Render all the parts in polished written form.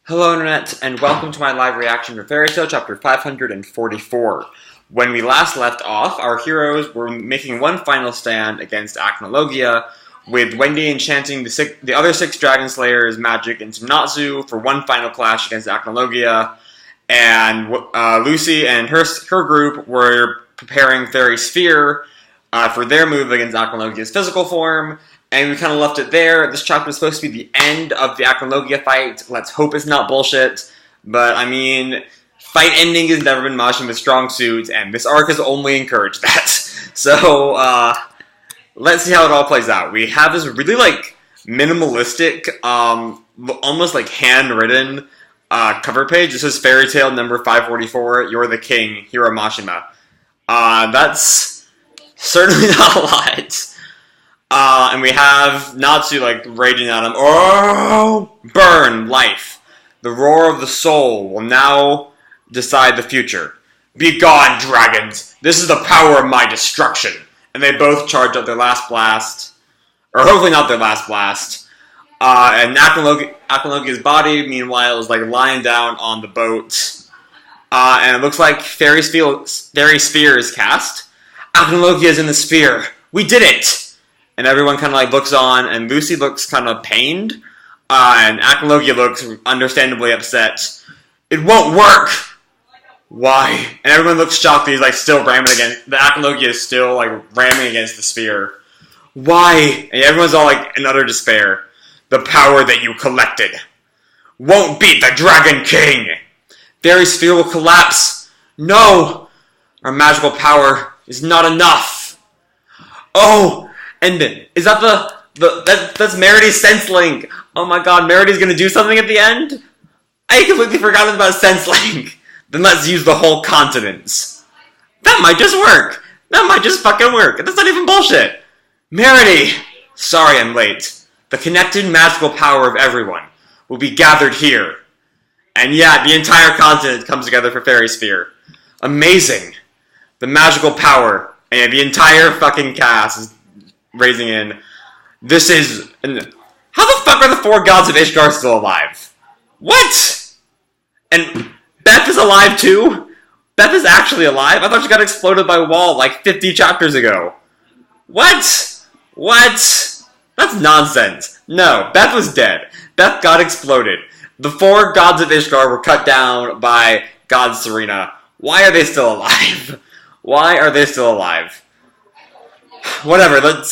Hello Internet, and welcome to my live reaction to Fairy Tail chapter 544. When we last left off, our heroes were making one final stand against Acnologia, with Wendy enchanting the other six Dragon Slayers' magic into Natsu for one final clash against Acnologia, and Lucy and her group were preparing Fairy Sphere for their move against Acnologia's physical form. And we kind of left it there. This chapter is supposed to be the end of the Acnologia fight. Let's hope it's not bullshit. But, I mean, fight ending has never been Mashima's strong suit, and this arc has only encouraged that. So, let's see how it all plays out. We have this really, minimalistic, almost, handwritten cover page. This is Fairy Tail number 544, You're the King, Hiro Mashima. That's certainly not a lot. And we have Natsu, raging at him. Oh! Burn, life. The roar of the soul will now decide the future. Be gone, dragons! This is the power of my destruction! And they both charge up their last blast. Or hopefully not their last blast. And Acnologia's body, meanwhile, is, lying down on the boat. And it looks like Fairy Sphere is cast. Acnologia is in the sphere. We did it! And everyone kind of looks on, and Lucy looks kind of pained, and Acnologia looks understandably upset. It won't work! Why? And everyone looks shocked that he's still ramming against, the Acnologia is still ramming against the sphere. Why? And everyone's all in utter despair. The power that you collected won't beat the Dragon King! Fairy Sphere will collapse! No! Our magical power is not enough! Oh! And is that that's Meridy's Sense Link? Oh my god, Meridy's gonna do something at the end? I completely forgot about Sense Link. Then let's use the whole continents. That might just work. That might just fucking work. That's not even bullshit. Merity! Sorry I'm late. The connected magical power of everyone will be gathered here. And yeah, the entire continent comes together for Fairy Sphere. Amazing. The magical power and the entire fucking cast is raising in. This is... How the fuck are the four gods of Ishgard still alive? What? And Beth is alive too? Beth is actually alive? I thought she got exploded by Wall 50 chapters ago. What? What? That's nonsense. No, Beth was dead. Beth got exploded. The four gods of Ishgard were cut down by God Serena. Why are they still alive? Why are they still alive? Whatever. We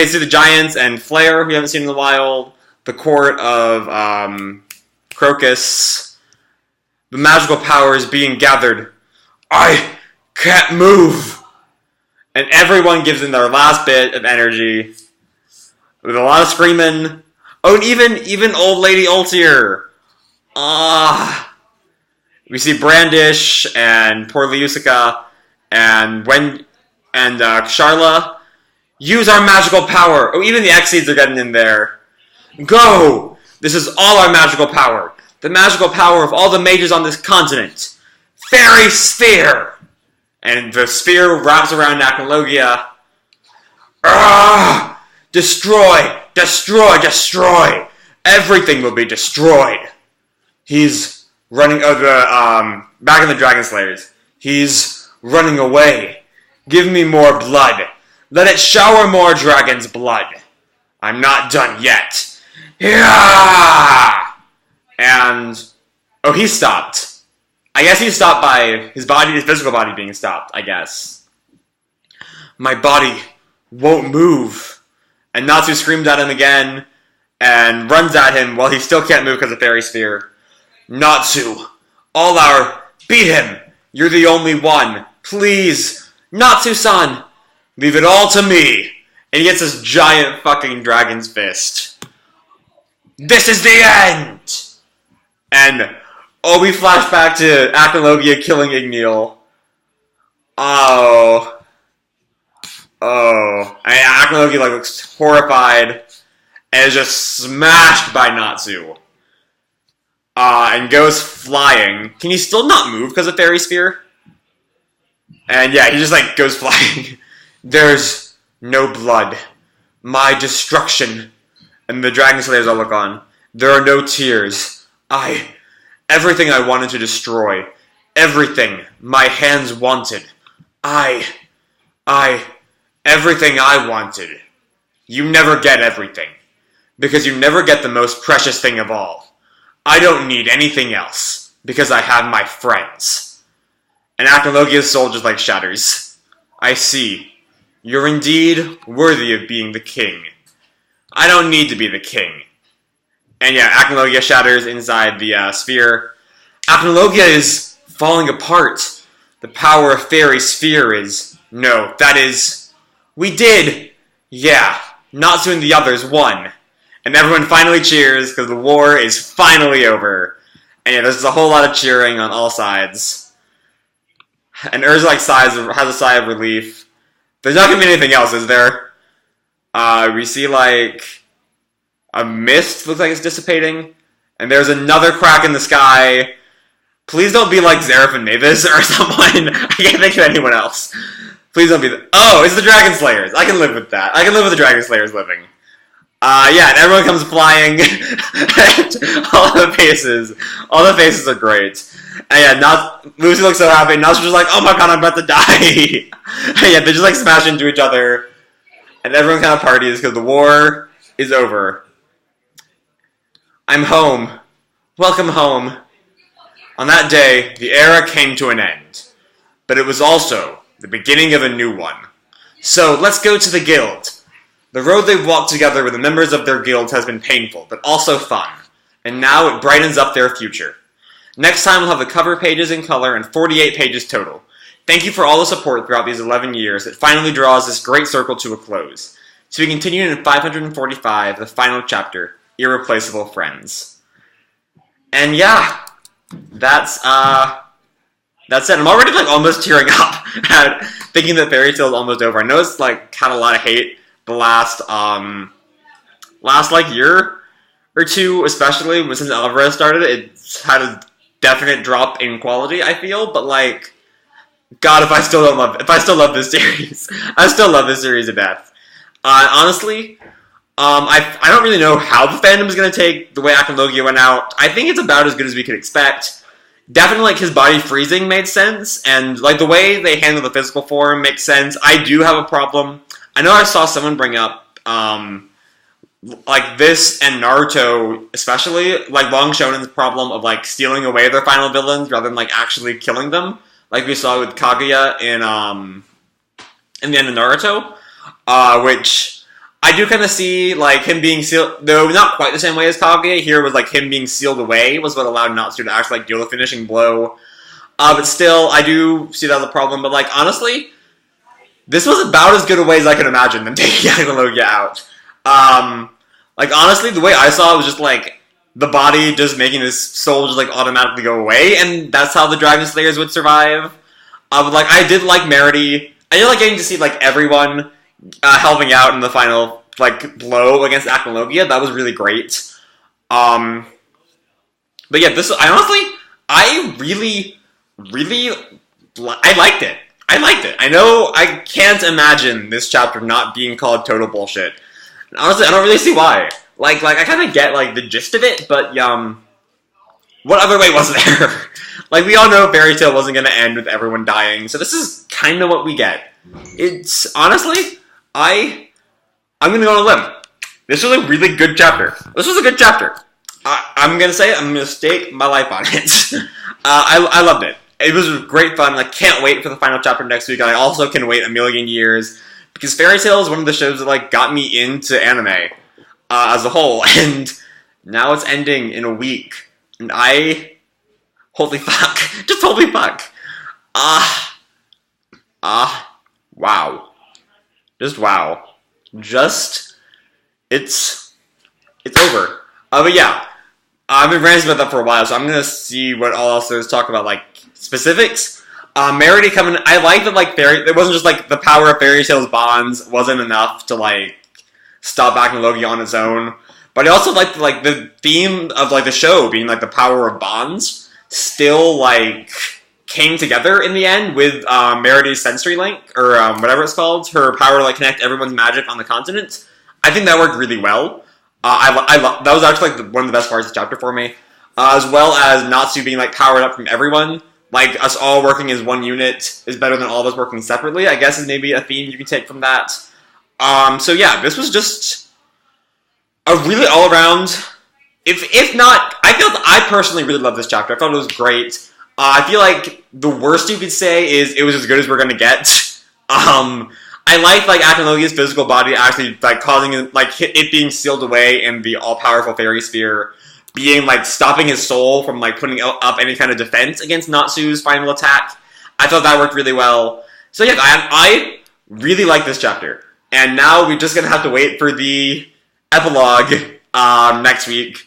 see the Giants and Flare, we haven't seen in a while. The court of Crocus. The magical power is being gathered. I can't move! And everyone gives in their last bit of energy. With a lot of screaming. Oh, and even Old Lady Ultier. We see Brandish and poor Liusica and Sharla. Use our magical power. Oh, even the Exceeds are getting in there. Go! This is all our magical power. The magical power of all the mages on this continent. Fairy Sphere! And the sphere wraps around Acnologia. Destroy! Destroy! Destroy! Everything will be destroyed. He's running back in the Dragon Slayers. He's running away. Give me more blood. Let it shower more dragon's blood. I'm not done yet. Yeah! And oh, he stopped. I guess he stopped by his physical body being stopped, I guess. My body won't move. And Natsu screams at him again and runs at him while he still can't move because of Fairy Sphere. Natsu, beat him. You're the only one. Please, Natsu-san, leave it all to me. And he gets this giant fucking dragon's fist. This is the end! And, we flash back to Acnologia killing Igneal. And Acnologia looks horrified and is just smashed by Natsu. And goes flying. Can he still not move because of Fairy Sphere? And yeah, he just goes flying. There's no blood. My destruction. And the Dragon Slayers all look on. There are no tears. Everything I wanted to destroy. Everything my hands wanted. Everything I wanted. You never get everything. Because you never get the most precious thing of all. I don't need anything else. Because I have my friends. And Acnologia's soul just like shatters. I see. You're indeed worthy of being the king. I don't need to be the king. And yeah, Acnologia shatters inside the sphere. Acnologia is falling apart. The power of Fairy Sphere is... No, that is... We did! Yeah, Natsu and the others won. And everyone finally cheers because the war is finally over. And yeah, there's a whole lot of cheering on all sides. And Urza like has a sigh of relief. There's not gonna be anything else, is there? We see like a mist looks like it's dissipating, and there's another crack in the sky. Please don't be like Zeref and Mavis or someone. I can't think of anyone else. Please don't be oh, it's the Dragon Slayers. I can live with that. I can live with the Dragon Slayers living. Yeah, and everyone comes flying. all the faces are great. And yeah, Lucy looks so happy, and Natsu's just like, oh my god, I'm about to die. And yeah, they just like smash into each other, and everyone kind of parties because the war is over. I'm home. Welcome home. On that day, the era came to an end, but it was also the beginning of a new one. So let's go to the guild. The road they've walked together with the members of their guild has been painful, but also fun, and now it brightens up their future. Next time we'll have the cover pages in color and 48 pages total. Thank you for all the support throughout these 11 years. It finally draws this great circle to a close. To be continued in 545, the final chapter, Irreplaceable Friends. And yeah, that's it. I'm already like almost tearing up at thinking that Fairy Tail is almost over. I know it's like had a lot of hate the last like year or two, especially since Alvarez started. It's had a definite drop in quality, I feel, but like, God, if I still love this series, I still love this series to death. Honestly, I don't really know how the fandom is gonna take the way Acnologia went out. I think it's about as good as we could expect. Definitely, like, his body freezing made sense, and like the way they handle the physical form makes sense. I do have a problem. I know I saw someone bring up, like, this and Naruto, especially, like, Long Shonen's problem of, like, stealing away their final villains rather than, like, actually killing them, like we saw with Kaguya in the end of Naruto, which I do kind of see, like, him being sealed, though not quite the same way as Kaguya. Here was, like, him being sealed away was what allowed Natsu to actually, like, deal the finishing blow, but still, I do see that as a problem, but, like, honestly, this was about as good a way as I could imagine them taking Acnologia out. Like, honestly, the way I saw it was just, like, the body just making his soul just, like, automatically go away, and that's how the Dragon Slayers would survive. But, like, I did like Merity. I did like getting to see, like, everyone helping out in the final, like, blow against Acnologia. That was really great. But yeah, I liked it. I liked it. I know I can't imagine this chapter not being called total bullshit. And honestly, I don't really see why. Like I kind of get, like, the gist of it, but, what other way was there? Like, we all know Fairy Tail wasn't gonna end with everyone dying, so this is kind of what we get. It's, honestly, I'm gonna go on a limb. This was a really good chapter. This was a good chapter. I'm gonna say it, I'm gonna stake my life on it. I loved it. It was great fun. I can't wait for the final chapter next week, and I also can wait a million years, because Fairy Tail is one of the shows that, like, got me into anime as a whole, and now it's ending in a week, and holy fuck, just holy fuck, wow, just wow, it's over. But yeah, I've been ranting about that for a while, so I'm gonna see what all else there's talk about, like, specifics. Merity coming, I like that, like, it wasn't just, like, the power of Fairy Tail's bonds wasn't enough to, like, stop Acnologia on its own, but I also liked, like, the theme of, like, the show being, like, the power of bonds still, like, came together in the end with Merity's sensory link, or whatever it's called, her power to, like, connect everyone's magic on the continent. I think that worked really well. That was actually like one of the best parts of the chapter for me, as well as Natsu being like powered up from everyone. Like us all working as one unit is better than all of us working separately. I guess is maybe a theme you can take from that. So yeah, this was just a really all around. If not, I personally really love this chapter. I thought it was great. I feel like the worst you could say is it was as good as we're gonna get. I like Achelogia's physical body actually like causing it being sealed away in the all powerful fairy sphere, being like stopping his soul from like putting up any kind of defense against Natsu's final attack. I thought that worked really well. So yeah, I really like this chapter, and now we're just gonna have to wait for the epilogue next week.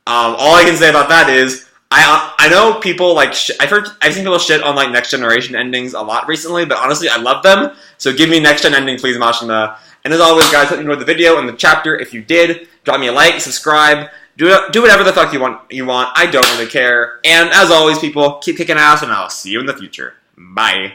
All I can say about that is I know people I've seen people shit on like Next Generation endings a lot recently, but honestly I love them. So give me Next Gen ending, please, Mashima. And as always, guys, hope you enjoyed the video and the chapter. If you did, drop me a like, subscribe, do whatever the fuck you want. I don't really care. And as always, people, keep kicking ass, and I'll see you in the future. Bye.